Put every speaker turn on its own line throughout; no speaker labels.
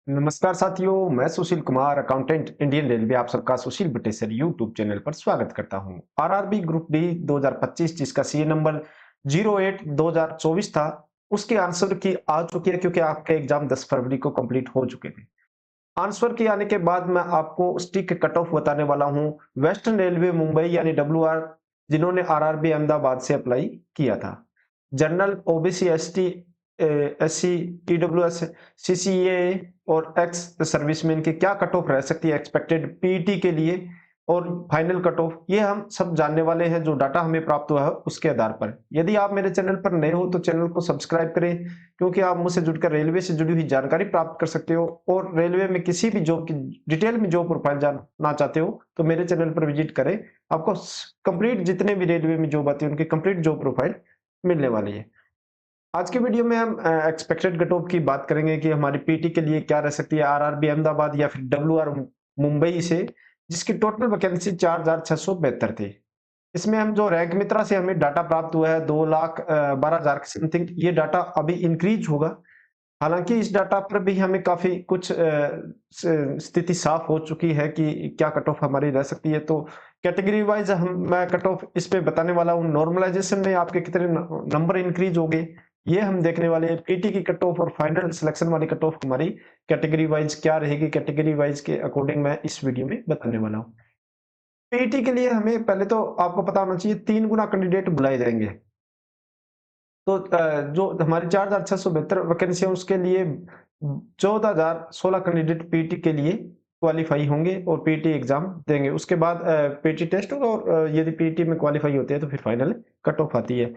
नमस्कार साथियों, मैं Sushil Kumar, accountant, Indian railway, आप सबका सुशील बटेसर यूट्यूब चैनल पर स्वागत करता हूं। आरआरबी ग्रुप डी 2025 जिसका सीए नंबर 08 2024 था, उसके आंसर की आ चुकी है क्योंकि आपके एग्जाम 10 फरवरी को कंप्लीट हो चुके थे। आंसर के आने के बाद मैं आपको स्टिक कट ऑफ बताने वाला हूं। वेस्टर्न रेलवे मुंबई यानी डब्ल्यूआर, जिन्होंने आरआरबी अहमदाबाद से अप्लाई किया था। General, OBC, ST, SC, EWS, CCA और एक्स सर्विसमैन की क्या कट ऑफ रह सकती है एक्सपेक्टेड पीईटी के लिए, और फाइनल कट ऑफ, ये हम सब जानने वाले हैं जो डाटा हमें प्राप्त हुआ है उसके आधार पर। यदि आप मेरे चैनल पर नए हो तो चैनल को सब्सक्राइब करें, क्योंकि आप मुझसे जुड़कर रेलवे से जुड़ी हुई जानकारी प्राप्त कर सकते हो, और रेलवे में किसी भी जॉब की डिटेल में जॉब प्रोफाइल जानना चाहते हो तो मेरे चैनल पर विजिट करें। आपको कंप्लीट जितने भी रेलवे में जॉब आती है उनकी कंप्लीट जॉब प्रोफाइल मिलने वाली है। आज के वीडियो में हम एक्सपेक्टेड कट ऑफ की बात करेंगे कि हमारी पीटी के लिए क्या रह सकती है, आरआरबी अहमदाबाद या फिर डब्ल्यूआर मुंबई से, जिसकी टोटल वैकेंसी 4672 थी। इसमें हम जो रैंक मित्रा से हमें डाटा प्राप्त हुआ है 2,12,000 के समथिंग, ये डाटा अभी इंक्रीज होगा। हालांकि इस डाटा पर भी हमें काफी कुछ स्थिति साफ हो चुकी है कि क्या कट ऑफ हमारी रह सकती है। तो कैटेगरी वाइज मैं कट ऑफ इस पे बताने वाला हूँ। नॉर्मलाइजेशन में आपके कितने नंबर इंक्रीज हो गए, ये हम देखने वाले हैं। पीटी की कट ऑफ और फाइनल सिलेक्शन वाली कट ऑफ हमारी कैटेगरी वाइज क्या रहेगी, कैटेगरी वाइज के अकॉर्डिंग मैं इस वीडियो में बताने वाला हूँ। पीटी के लिए हमें पहले तो आपको पता होना चाहिए 3 गुना कैंडिडेट बुलाए जाएंगे। तो जो हमारी 4672 वैकेंसी है उसके लिए 14,016 कैंडिडेट पीटी के लिए क्वालिफाई होंगे और पीटी एग्जाम देंगे। उसके बाद पीटी टेस्ट होगा, और यदि पीटी में क्वालिफाई होते हैं तो फिर फाइनल कट ऑफ आती है।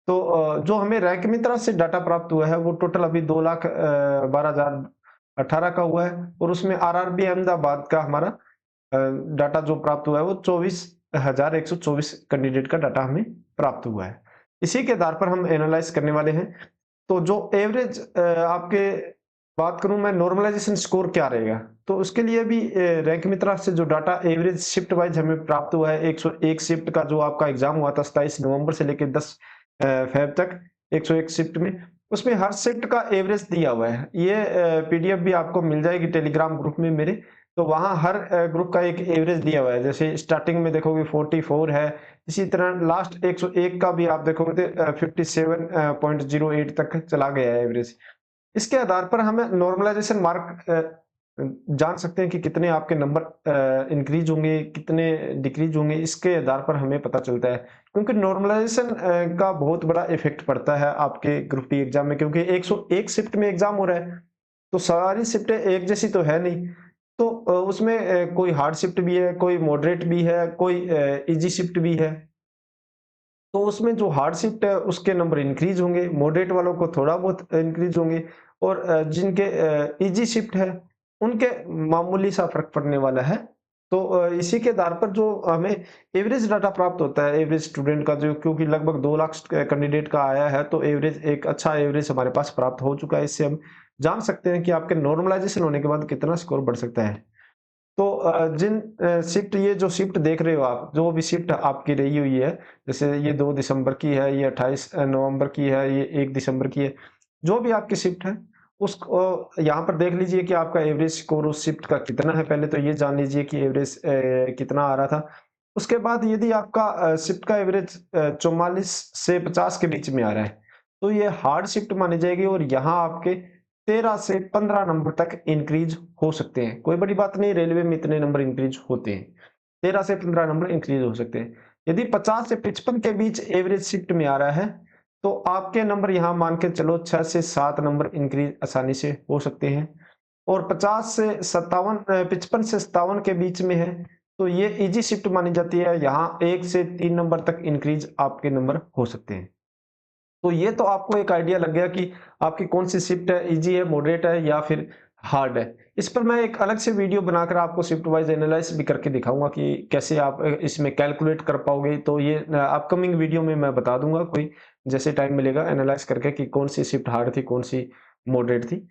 तो जो हमें रैंक मित्रा से डाटा प्राप्त हुआ है वो टोटल अभी 2,12,018 का हुआ है, और उसमें आरआरबी अहमदाबाद का हमारा डाटा जो प्राप्त हुआ है वो 24,124 कैंडिडेट का डाटा हमें प्राप्त हुआ है। इसी के आधार पर हम एनालाइज करने वाले हैं। तो जो एवरेज आपके बात करूं मैं, नॉर्मलाइजेशन स्कोर क्या रहेगा, तो उसके लिए भी रैंक मित्रा से जो डाटा एवरेज शिफ्ट वाइज हमें प्राप्त हुआ है, 101 शिफ्ट का जो आपका एग्जाम हुआ था 27 नवंबर से लेकर 10 फेब तक, 101 शिफ्ट में, उसमें हर शिफ्ट का एवरेज दिया हुआ है। ये पीडीएफ भी आपको मिल जाएगी टेलीग्राम ग्रुप में मेरे। तो वहां हर ग्रुप का एक एवरेज दिया हुआ है। जैसे स्टार्टिंग में देखोगे 44 है, इसी तरह लास्ट 101 का भी आप देखोगे तो 57.08 तक चला गया है एवरेज। इसके आधार पर हमें नॉर्मलाइजेशन मार्क जान सकते हैं कि कितने आपके नंबर इंक्रीज होंगे, कितने डिक्रीज होंगे, इसके आधार पर हमें पता चलता है। क्योंकि नॉर्मलाइजेशन का बहुत बड़ा इफेक्ट पड़ता है आपके ग्रुप डी एग्जाम में, क्योंकि 101 शिफ्ट में एग्जाम हो रहा है, तो सारी शिफ्टें एक जैसी तो है नहीं। तो उसमें कोई हार्ड शिफ्ट भी है, कोई मॉडरेट भी है, कोई इजी शिफ्ट भी है। तो उसमें जो हार्ड शिफ्ट है उसके नंबर इंक्रीज होंगे, मॉडरेट वालों को थोड़ा बहुत इंक्रीज होंगे, और जिनके इजी शिफ्ट है उनके मामूली सा फर्क पड़ने वाला है। तो इसी के आधार पर जो हमें एवरेज डाटा प्राप्त होता है एवरेज स्टूडेंट का, जो क्योंकि लगभग 2 लाख कैंडिडेट का आया है, तो एवरेज एक अच्छा एवरेज हमारे पास प्राप्त हो चुका है। इससे हम जान सकते हैं कि आपके नॉर्मलाइजेशन होने के बाद कितना स्कोर बढ़ सकता है। तो जिन शिफ्ट, ये जो शिफ्ट देख रहे हो आप, जो भी शिफ्ट आपकी रही हुई है, जैसे ये 2 दिसंबर की है, ये 28 नवंबर की है, ये 1 दिसंबर की है, जो भी आपकी शिफ्ट है उसको यहाँ पर देख लीजिए कि आपका एवरेज स्कोर उस शिफ्ट का कितना है। पहले तो ये जान लीजिए कि एवरेज कितना आ रहा था। उसके बाद यदि आपका शिफ्ट का एवरेज 44 से 50 के बीच में आ रहा है, तो ये हार्ड शिफ्ट मानी जाएगी, और यहाँ आपके 13 से 15 नंबर तक इंक्रीज हो सकते हैं। कोई बड़ी बात नहीं, रेलवे में इतने नंबर इंक्रीज होते हैं, 13 से 15 नंबर इंक्रीज हो सकते हैं। यदि 50 से 55 के बीच एवरेज शिफ्ट में आ रहा है, तो आपके नंबर यहाँ मान के चलो 6 से 7 नंबर इंक्रीज आसानी से हो सकते हैं। और 50 से 57 55 से 57 के बीच में है, तो ये इजी शिफ्ट मानी जाती है, यहाँ 1 से 3 नंबर तक इंक्रीज आपके नंबर हो सकते हैं। तो ये तो आपको एक आइडिया लग गया कि आपकी कौन सी शिफ्ट है, इजी है, मॉडरेट है या फिर हार्ड है। इस पर मैं एक अलग से वीडियो बनाकर आपको शिफ्ट वाइज एनालाइज भी करके दिखाऊंगा कि कैसे आप इसमें कैलकुलेट कर पाओगे। तो ये अपकमिंग वीडियो में मैं बता दूंगा, कोई जैसे टाइम मिलेगा एनालाइज करके, कि कौन सी शिफ्ट हार्ड थी, कौन सी मॉडरेट थी।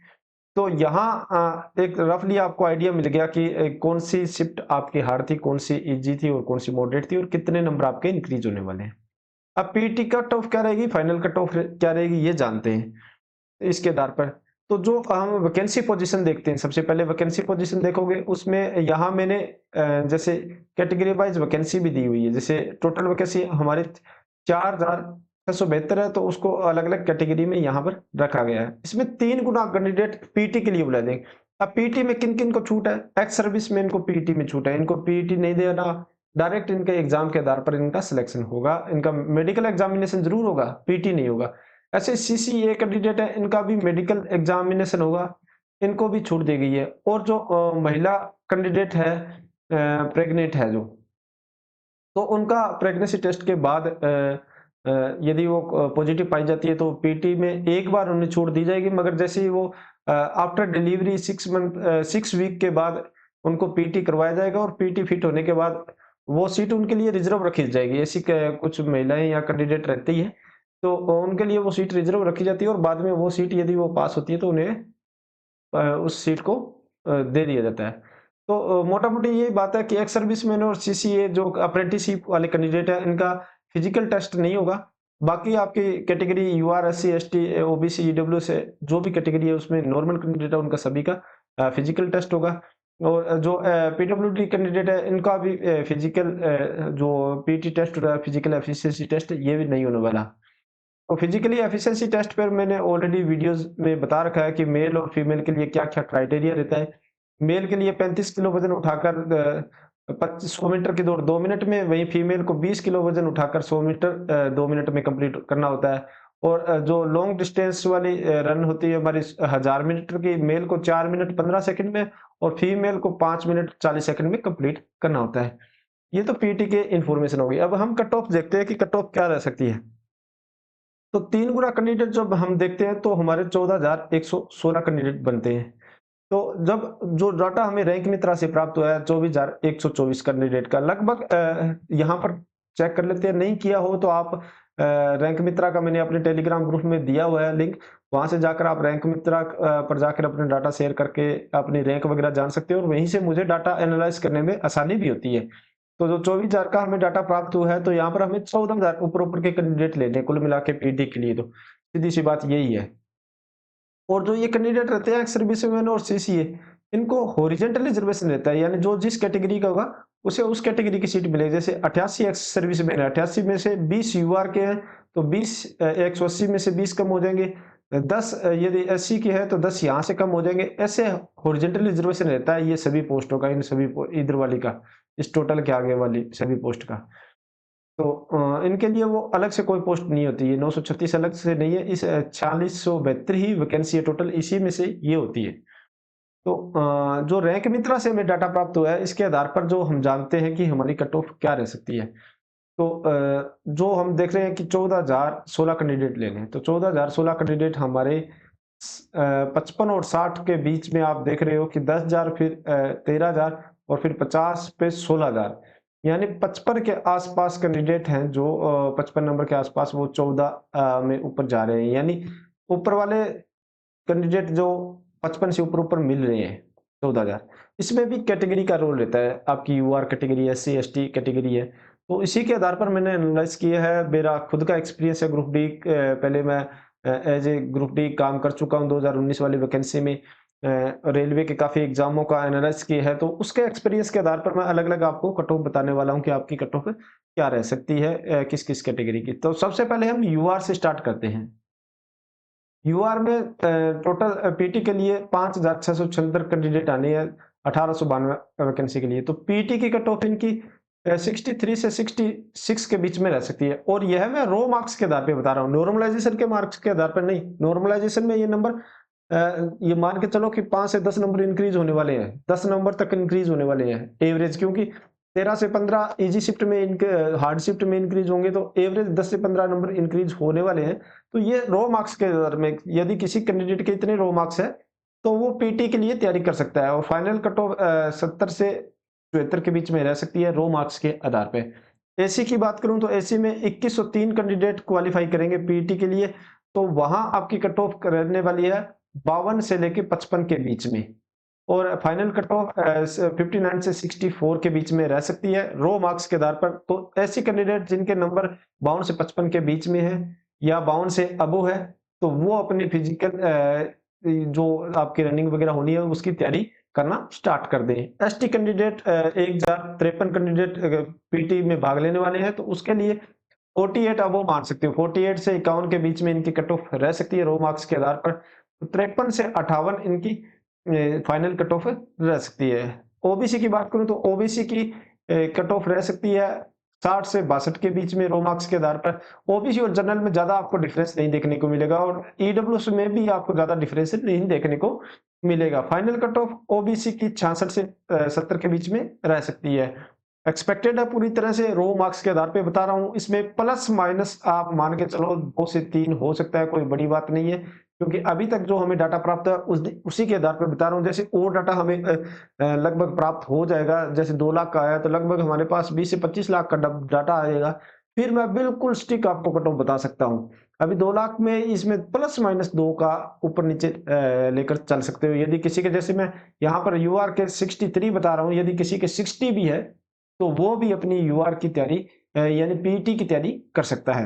तो यहाँ एक रफली आपको आइडिया मिल गया कि कौन सी शिफ्ट आपकी हार्ड थी, कौन सी इजी थी और कौन सी मॉडरेट थी, और कितने नंबर आपके इंक्रीज होने वाले हैं। अब पीटी कट ऑफ क्या रहेगी, फाइनल कट ऑफ क्या रहेगी, ये जानते हैं इसके आधार पर। तो जो हम वैकेंसी पोजीशन देखते हैं, सबसे पहले वैकेंसी पोजीशन देखोगे, उसमें यहाँ मैंने जैसे कैटेगरी वाइज वैकेंसी भी दी हुई है। जैसे टोटल वैकेंसी हमारे 4,672 है, तो उसको अलग अलग कैटेगरी में यहाँ पर रखा गया है। इसमें 3 गुना कैंडिडेट पीटी के लिए बुलाए जाएंगे। अब पीटी में किन किन को छूट है? एक्स सर्विस में इनको पीटी में छूट है, इनको पीटी नहीं देना, डायरेक्ट इनके एग्जाम के आधार पर इनका सिलेक्शन होगा। इनका मेडिकल एग्जामिनेशन जरूर होगा, पीटी नहीं होगा। ऐसे सीसीए कैंडिडेट है, इनका भी मेडिकल एग्जामिनेशन होगा, इनको भी छूट दी गई है। और जो महिला कैंडिडेट है, प्रेग्नेंट है जो, तो उनका प्रेगनेंसी टेस्ट के बाद यदि वो पॉजिटिव पाई जाती है तो पीटी में एक बार उन्हें छूट दी जाएगी, मगर जैसे ही वो आफ्टर डिलीवरी 6 वीक के बाद उनको पीटी करवाया जाएगा, और पीटी फिट होने के बाद वो सीट उनके लिए रिजर्व रखी जाएगी। ऐसी कुछ महिलाएं या कैंडिडेट रहती है, तो उनके लिए वो सीट रिजर्व रखी जाती है, और बाद में वो सीट यदि वो पास होती है तो उन्हें उस सीट को दे दिया जाता है। तो मोटा-मोटी यही बात है कि एक्स सर्विसमैन और सीसीए जो अप्रेंटिसशिप वाले कैंडिडेट हैं, इनका फिजिकल टेस्ट नहीं होगा। बाकी आपकी category UR, SC, ST, OBC, EWS है, जो भी कैटेगरी है उसमें नॉर्मल कैंडिडेट है, उनका सभी का फिजिकल टेस्ट होगा। और जो पीडब्ल्यूडी कैंडिडेट है, इनका भी फिजिकल जो पीटी टेस्ट होता है, फिजिकल एफिशिएंसी टेस्ट, ये भी नहीं होने वाला। तो फिजिकली एफिशिएंसी टेस्ट पर मैंने ऑलरेडी वीडियोस में बता रखा है कि मेल और फीमेल के लिए क्या-क्या क्राइटेरिया रहता है। मेल के लिए 35 किलो वज़न उठाकर 100 मीटर की दौड़ 2 मिनट में, वहीं फीमेल को 20 किलो वज़न उठाकर 100 मीटर 2 मिनट में कंप्लीट करना होता है। और जो लॉन्ग डिस्टेंस वाली रन होती है हमारी 1000 मीटर की, मेल को 4 मिनट 15 सेकंड में और फीमेल को 5 मिनट 40 सेकंड में कंप्लीट करना होता है। ये तो पीटी के इन्फॉर्मेशन हो गई। अब हम कट ऑफ देखते हैं कि कट ऑफ क्या रह सकती है। तो 3 गुना कैंडिडेट जब हम देखते हैं तो हमारे 14,116 कैंडिडेट बनते हैं। तो जब जो डाटा हमें रैंक मित्रा से प्राप्त हुआ है 24,124 कैंडिडेट का, लगभग यहाँ पर चेक कर लेते हैं। नहीं किया हो तो आप रैंक मित्रा का मैंने अपने टेलीग्राम ग्रुप में दिया हुआ है लिंक, वहां से जाकर आप रैंक मित्रा पर जाकर अपने डाटा शेयर करके अपनी रैंक वगैरह जान सकते हो, और वहीं से मुझे डाटा एनालाइज करने में आसानी भी होती है। तो जो 24,000 का हमें डाटा प्राप्त हुआ है, तो यहाँ पर हमें 14,000 ऊपर के कैंडिडेट लेने हैं कुल मिला के पीटी के लिए। तो सीधी सी बात यही है। और जो ये कैंडिडेट रहते हैं एक्स सर्विसमैन और सीसीए, इनको हॉरिजॉन्टल रिजर्वेशन रहता है, यानी जो जिस कैटेगरी का होगा उसे उस कैटेगरी की सीट मिलेगी। जैसे 88 एक्स सर्विसमैन है, 88 में से 20 यूआर के हैं, तो 20 180 में से 20 कम हो जाएंगे। 10 यदि एससी के हैं तो 10 यहाँ से कम हो जाएंगे। ऐसे हॉरिजॉन्टल रिजर्वेशन रहता है ये सभी पोस्टों का, इन सभी इधर वाली का, इस टोटल के आगे वाली सभी पोस्ट का। तो इनके लिए वो अलग से कोई पोस्ट नहीं होती है, 936 अलग से नहीं है, इस 4672 ही वैकेंसी है टोटल, इसी में से ये होती है। तो जो रैंक मित्रा से हमें डाटा प्राप्त हुआ है, इसके आधार पर जो हम जानते हैं कि हमारी कट ऑफ क्या रह सकती है। तो जो हम देख रहे हैं कि 14,016 कैंडिडेट लेने हैं, तो 14,016 कैंडिडेट हमारे 55 और 60 के बीच में आप देख रहे हो कि 10,000, फिर 13,000 और फिर 50 पे 16,000, यानी 55 के आसपास कैंडिडेट हैं जो 55 नंबर के आसपास वो 14 में ऊपर जा रहे हैं, यानी ऊपर वाले कैंडिडेट जो 55 से ऊपर मिल रहे हैं 14,000। इसमें भी कैटेगरी का रोल रहता है, आपकी UR category, SC ST category है। तो इसी के आधार पर मैंने एनालाइज किया है, मेरा खुद का एक्सपीरियंस है ग्रुप डी, पहले मैं एज ए ग्रुप डी काम कर चुका हूँ 2019 वाली वैकेंसी में, रेलवे के काफ़ी एग्जामों का एनालाइज किया है, तो उसके एक्सपीरियंस के आधार पर मैं अलग-अलग आपको कट ऑफ बताने वाला हूँ कि आपकी कट ऑफ क्या रह सकती है किस-किस कैटेगरी की। तो सबसे पहले हम यूआर से स्टार्ट करते हैं। यूआर में टोटल पीटी के लिए 5,676 कैंडिडेट आने हैं 1892 वैकेंसी के लिए। तो पीटी की कट ऑफ इनकी 63 से 66 के बीच में रह सकती है, और यह मैं रो मार्क्स के आधार पे बता रहा हूँ, नॉर्मलाइजेशन के मार्क्स के आधार पर नहीं। नॉर्मलाइजेशन में ये नंबर ये मान के चलो कि 5 से 10 नंबर इंक्रीज होने वाले हैं, 10 नंबर तक इंक्रीज होने वाले हैं एवरेज, क्योंकि 13 से 15 इजी शिफ्ट में हार्ड शिफ्ट में इंक्रीज होंगे, तो एवरेज 10 से 15 नंबर इंक्रीज होने वाले हैं। तो ये रो मार्क्स के आधार में यदि किसी कैंडिडेट के इतने रो मार्क्स है तो वो पीटी के लिए तैयारी कर सकता है, और फाइनल कट ऑफ 70 से 74 के बीच में रह सकती है रो मार्क्स के आधार पे। एसी की बात करूं तो एसी में 2103 कैंडिडेट क्वालिफाई करेंगे पीटी के लिए, तो वहां आपकी कट ऑफ रहने वाली है 52 से लेके 55 के बीच में, और फाइनल कट ऑफ 59 से 64 के बीच में रह सकती है रो मार्क्स के आधार पर। तो ऐसे कैंडिडेट जिनके नंबर 52 से 55 के बीच में है या 52 से अबो है, तो वो अपनी फिजिकल जो आपकी रनिंग वगैरह होनी है उसकी तैयारी करना स्टार्ट कर दें। एसटी कैंडिडेट 1053 कैंडिडेट पीटी में भाग लेने वाले हैं, तो उसके लिए 48 अब वो मान सकते हो, 48 से 51 के बीच में इनकी कट ऑफ रह सकती है रो मार्क्स के आधार पर। 53 से 58 इनकी फाइनल कट ऑफ रह सकती है। ओबीसी की बात करूं तो ओबीसी की कट ऑफ रह सकती है 60 से 62 के बीच में रो मार्क्स के आधार पर। ओबीसी और जनरल में ज्यादा आपको डिफरेंस नहीं देखने को मिलेगा, और ईडब्ल्यूएस में भी आपको ज्यादा डिफरेंस नहीं देखने को मिलेगा। फाइनल कट ऑफ ओबीसी की 66 से 70 के बीच में रह सकती है। एक्सपेक्टेड है पूरी तरह से, रो मार्क्स के आधार पे बता रहा हूँ। इसमें प्लस माइनस आप मान के चलो 2 से 3 हो सकता है, कोई बड़ी बात नहीं है, क्योंकि अभी तक जो हमें डाटा प्राप्त है उसी के आधार पर बता रहा हूँ। जैसे और डाटा हमें लगभग प्राप्त हो जाएगा, जैसे 2 लाख का आया तो लगभग हमारे पास 20 से 25 लाख का डाटा आएगा, फिर मैं बिल्कुल स्टिक आपको कट ऑफ बता सकता हूँ। अभी 2 लाख में इसमें प्लस माइनस 2 का ऊपर नीचे लेकर चल सकते हो। यदि किसी के, जैसे मैं यहाँ पर यूआर के 63 बता रहा हूँ, यदि किसी के 60 भी है तो वो भी अपनी यूआर की तैयारी यानी पीटी की तैयारी कर सकता है।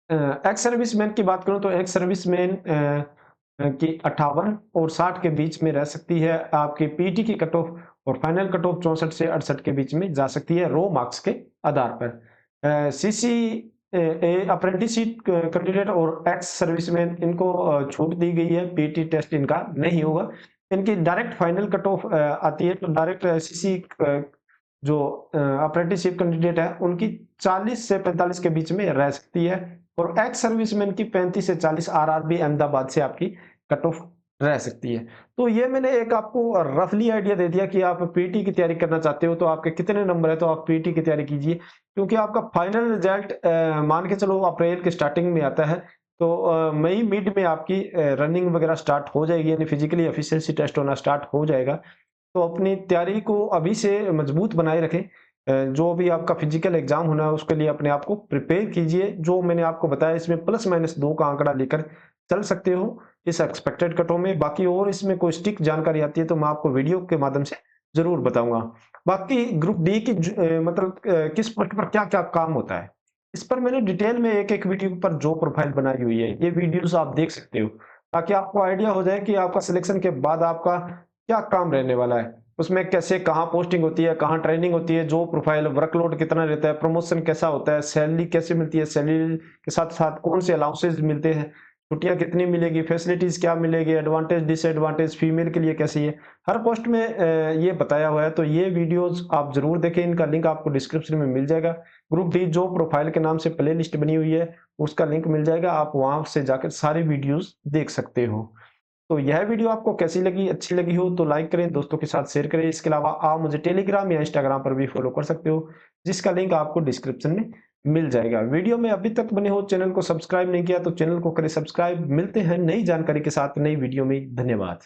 एक्स सर्विसमैन की बात करूं तो एक्स सर्विसमैन की 58 और 60 के बीच में रह सकती है आपकी पीटी की कट ऑफ, और फाइनल कट ऑफ 64 से 68 के बीच में जा सकती है रो मार्क्स के आधार पर। सीसी अप्रेंटिसशिप कैंडिडेट और एक्स सर्विसमैन इनको छूट दी गई है, पीटी टेस्ट इनका नहीं होगा। इनकी डायरेक्ट फाइनल कट ऑफ आती है, तो डायरेक्ट सीसी जो अप्रेंटिसशिप कैंडिडेट है उनकी 40 से 45 के बीच में रह सकती है, और एक्स सर्विसमैन की 35 से 40 आरआरबी अहमदाबाद से आपकी कट ऑफ रह सकती है। तो ये मैंने एक आपको रफली आइडिया दे दिया कि आप पीटी की तैयारी करना चाहते हो तो आपके कितने नंबर है, तो आप पीटी की तैयारी कीजिए, क्योंकि आपका फाइनल रिजल्ट मान के चलो अप्रैल के स्टार्टिंग में आता है, तो मई मिड में आपकी रनिंग वगैरह स्टार्ट हो जाएगी, यानी फिजिकली एफिशिएंसी टेस्ट होना स्टार्ट हो जाएगा। तो अपनी तैयारी को अभी से मजबूत बनाए रखें। जो भी आपका फिजिकल एग्जाम होना है उसके लिए अपने आप को प्रिपेयर कीजिए। जो मैंने आपको बताया इसमें प्लस माइनस 2 का आंकड़ा लेकर चल सकते हो इस एक्सपेक्टेड कटों में। बाकी और इसमें कोई स्टिक जानकारी आती है तो मैं आपको वीडियो के माध्यम से जरूर बताऊंगा। बाकी ग्रुप डी की मतलब किस पोस्ट पर क्या क्या काम होता है, इस पर मैंने डिटेल में एक एक वीडियो पर जो प्रोफाइल बनाई हुई है, ये वीडियोस आप देख सकते हो, ताकि आपको आइडिया हो जाए कि आपका सिलेक्शन के बाद आपका क्या काम रहने वाला है। उसमें कैसे, कहाँ पोस्टिंग होती है, कहाँ ट्रेनिंग होती है, जो प्रोफाइल, वर्कलोड कितना रहता है, प्रमोशन कैसा होता है, सैलरी कैसे मिलती है, सैलरी के साथ साथ कौन से अलाउंसेस मिलते हैं, छुट्टियां कितनी मिलेगी, फैसिलिटीज क्या मिलेगी, एडवांटेज डिसएडवांटेज फीमेल के लिए कैसी है, हर पोस्ट में ये बताया हुआ है। तो ये वीडियोस आप जरूर देखें, इनका लिंक आपको डिस्क्रिप्शन में मिल जाएगा। ग्रुप डी जो प्रोफाइल के नाम से प्ले लिस्ट बनी हुई है उसका लिंक मिल जाएगा, आप वहां से जाकर सारे वीडियोस देख सकते हो। तो यह वीडियो आपको कैसी लगी, अच्छी लगी हो तो लाइक करें, दोस्तों के साथ शेयर करें। इसके अलावा आप मुझे टेलीग्राम या इंस्टाग्राम पर भी फॉलो कर सकते हो, जिसका लिंक आपको डिस्क्रिप्शन में मिल जाएगा। वीडियो में अभी तक बने हो, चैनल को सब्सक्राइब नहीं किया तो चैनल को करें सब्सक्राइब। मिलते हैं नई जानकारी के साथ नई वीडियो में। धन्यवाद।